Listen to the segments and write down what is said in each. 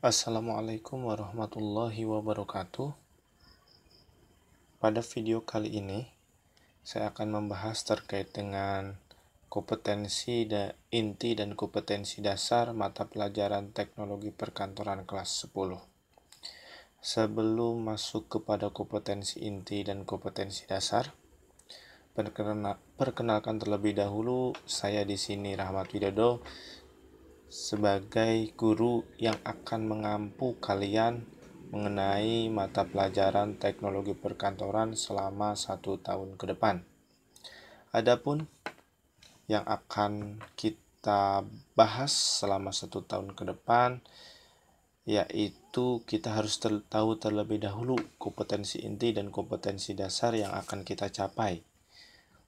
Assalamualaikum warahmatullahi wabarakatuh. Pada video kali ini, saya akan membahas terkait dengan kompetensi inti dan kompetensi dasar mata pelajaran teknologi perkantoran kelas 10. Sebelum masuk kepada kompetensi inti dan kompetensi dasar, perkenalkan terlebih dahulu, saya di sini Rahmat Widodo sebagai guru yang akan mengampu kalian mengenai mata pelajaran teknologi perkantoran selama 1 tahun ke depan. Adapun yang akan kita bahas selama 1 tahun ke depan, yaitu kita harus tahu terlebih dahulu kompetensi inti dan kompetensi dasar yang akan kita capai.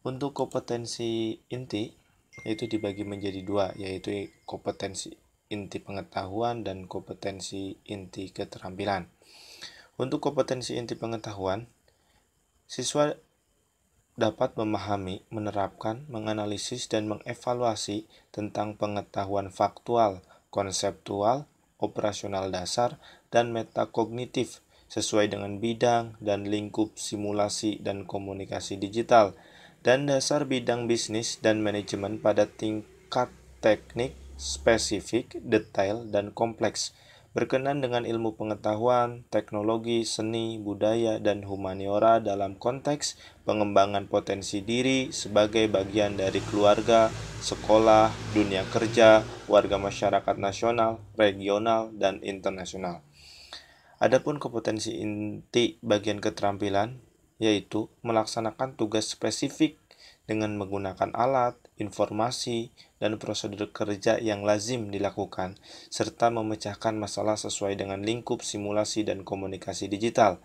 Untuk kompetensi inti, itu dibagi menjadi dua, yaitu kompetensi inti pengetahuan dan kompetensi inti keterampilan. Untuk kompetensi inti pengetahuan, siswa dapat memahami, menerapkan, menganalisis, dan mengevaluasi tentang pengetahuan faktual, konseptual, operasional dasar, dan metakognitif sesuai dengan bidang dan lingkup simulasi dan komunikasi digital, dan dasar bidang bisnis dan manajemen pada tingkat teknik, spesifik, detail, dan kompleks, berkenan dengan ilmu pengetahuan, teknologi, seni, budaya, dan humaniora dalam konteks pengembangan potensi diri sebagai bagian dari keluarga, sekolah, dunia kerja, warga masyarakat nasional, regional, dan internasional. Adapun kompetensi inti bagian keterampilan, yaitu melaksanakan tugas spesifik dengan menggunakan alat, informasi, dan prosedur kerja yang lazim dilakukan, serta memecahkan masalah sesuai dengan lingkup simulasi dan komunikasi digital.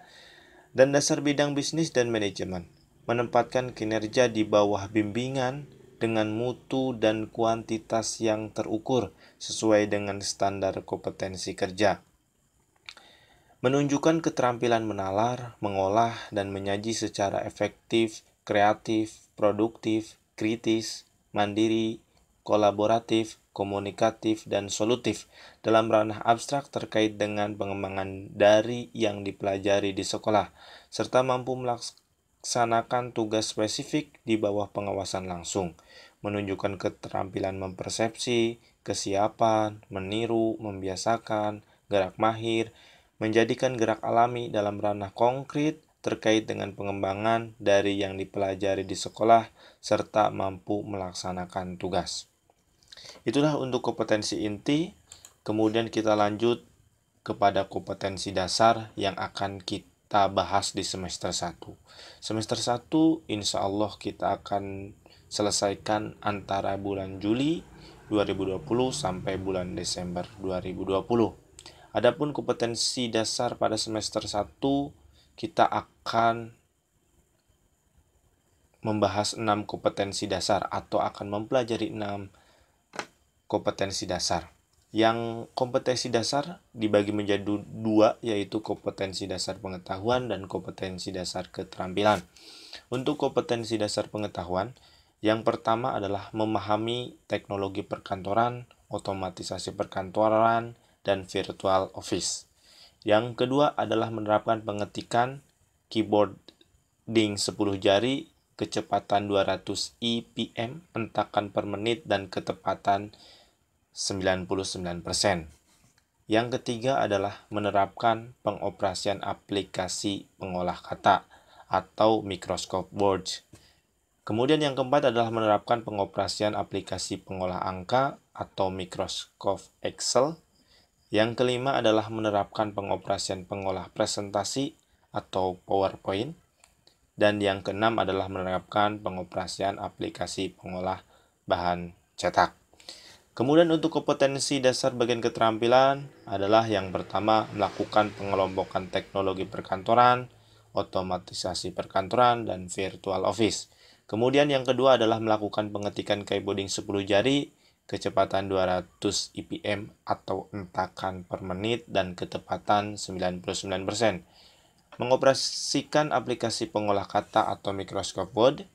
Dan dasar bidang bisnis dan manajemen, menempatkan kinerja di bawah bimbingan dengan mutu dan kuantitas yang terukur sesuai dengan standar kompetensi kerja. Menunjukkan keterampilan menalar, mengolah, dan menyaji secara efektif, kreatif, produktif, kritis, mandiri, kolaboratif, komunikatif, dan solutif dalam ranah abstrak terkait dengan pengembangan dari yang dipelajari di sekolah, serta mampu melaksanakan tugas spesifik di bawah pengawasan langsung, menunjukkan keterampilan mempersepsi, kesiapan, meniru, membiasakan, gerak mahir, menjadikan gerak alami dalam ranah konkret terkait dengan pengembangan dari yang dipelajari di sekolah, serta mampu melaksanakan tugas. Itulah untuk kompetensi inti. Kemudian kita lanjut kepada kompetensi dasar yang akan kita bahas di semester 1. Semester 1 insya Allah kita akan selesaikan antara bulan Juli 2020 sampai bulan Desember 2020. Adapun kompetensi dasar pada semester 1, kita akan membahas 6 kompetensi dasar atau akan mempelajari 6 kompetensi dasar. Yang kompetensi dasar dibagi menjadi dua, yaitu kompetensi dasar pengetahuan dan kompetensi dasar keterampilan. Untuk kompetensi dasar pengetahuan, yang pertama adalah memahami teknologi perkantoran, otomatisasi perkantoran, dan virtual office. Yang kedua adalah menerapkan pengetikan keyboarding 10 jari, kecepatan 200 IPM, hentakan per menit, dan ketepatan 99%. Yang ketiga adalah menerapkan pengoperasian aplikasi pengolah kata atau Microsoft Word. Kemudian yang keempat adalah menerapkan pengoperasian aplikasi pengolah angka atau Microsoft Excel. Yang kelima adalah menerapkan pengoperasian pengolah presentasi atau PowerPoint. Dan yang keenam adalah menerapkan pengoperasian aplikasi pengolah bahan cetak. Kemudian untuk kompetensi dasar bagian keterampilan adalah yang pertama melakukan pengelompokan teknologi perkantoran, otomatisasi perkantoran, dan virtual office. Kemudian yang kedua adalah melakukan pengetikan keyboarding 10 jari, kecepatan 200 IPM atau hentakan per menit, dan ketepatan 99%. Mengoperasikan aplikasi pengolah kata atau Microsoft Word.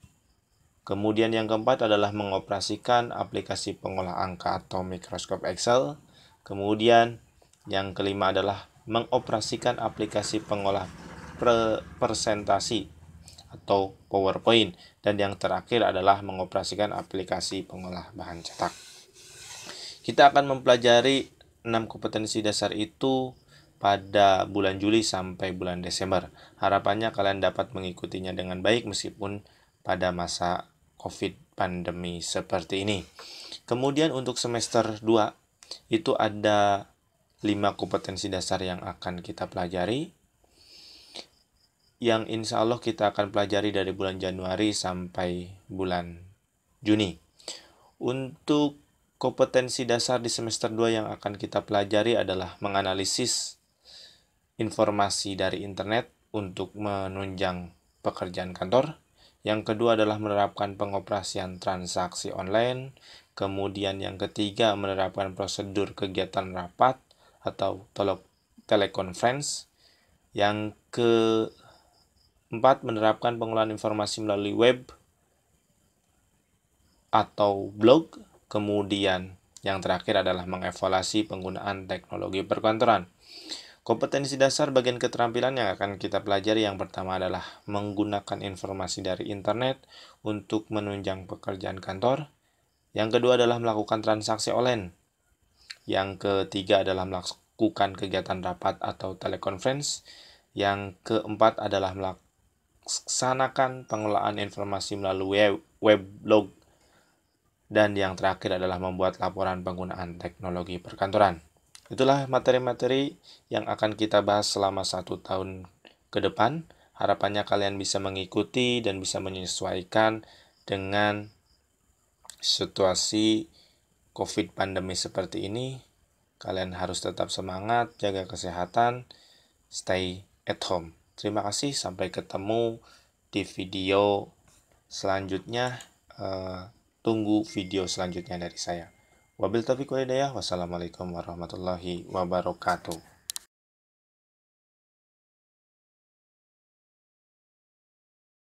Kemudian yang keempat adalah mengoperasikan aplikasi pengolah angka atau Microsoft Excel. Kemudian Yang kelima adalah mengoperasikan aplikasi pengolah presentasi atau PowerPoint. Dan yang terakhir adalah mengoperasikan aplikasi pengolah bahan cetak. Kita akan mempelajari 6 kompetensi dasar itu pada bulan Juli sampai bulan Desember. Harapannya kalian dapat mengikutinya dengan baik meskipun pada masa COVID pandemi seperti ini. Kemudian untuk semester 2 itu ada 5 kompetensi dasar yang akan kita pelajari, yang insya Allah kita akan pelajari dari bulan Januari sampai bulan Juni. Untuk kompetensi dasar di semester 2 yang akan kita pelajari adalah menganalisis informasi dari internet untuk menunjang pekerjaan kantor. Yang kedua adalah menerapkan pengoperasian transaksi online. Kemudian yang ketiga menerapkan prosedur kegiatan rapat atau telekonferensi. Yang keempat menerapkan pengolahan informasi melalui web atau blog. Kemudian yang terakhir adalah mengevaluasi penggunaan teknologi perkantoran. Kompetensi dasar bagian keterampilan yang akan kita pelajari yang pertama adalah menggunakan informasi dari internet untuk menunjang pekerjaan kantor. Yang kedua adalah melakukan transaksi online. Yang ketiga adalah melakukan kegiatan rapat atau telekonferensi. Yang keempat adalah melaksanakan pengelolaan informasi melalui web blog. Dan yang terakhir adalah membuat laporan penggunaan teknologi perkantoran. Itulah materi-materi yang akan kita bahas selama 1 tahun ke depan. Harapannya kalian bisa mengikuti dan bisa menyesuaikan dengan situasi COVID pandemi seperti ini. Kalian harus tetap semangat, jaga kesehatan, stay at home. Terima kasih, sampai ketemu di video selanjutnya. Tunggu video selanjutnya dari saya. Wabil taufiq wal hidayah. Wassalamualaikum warahmatullahi wabarakatuh.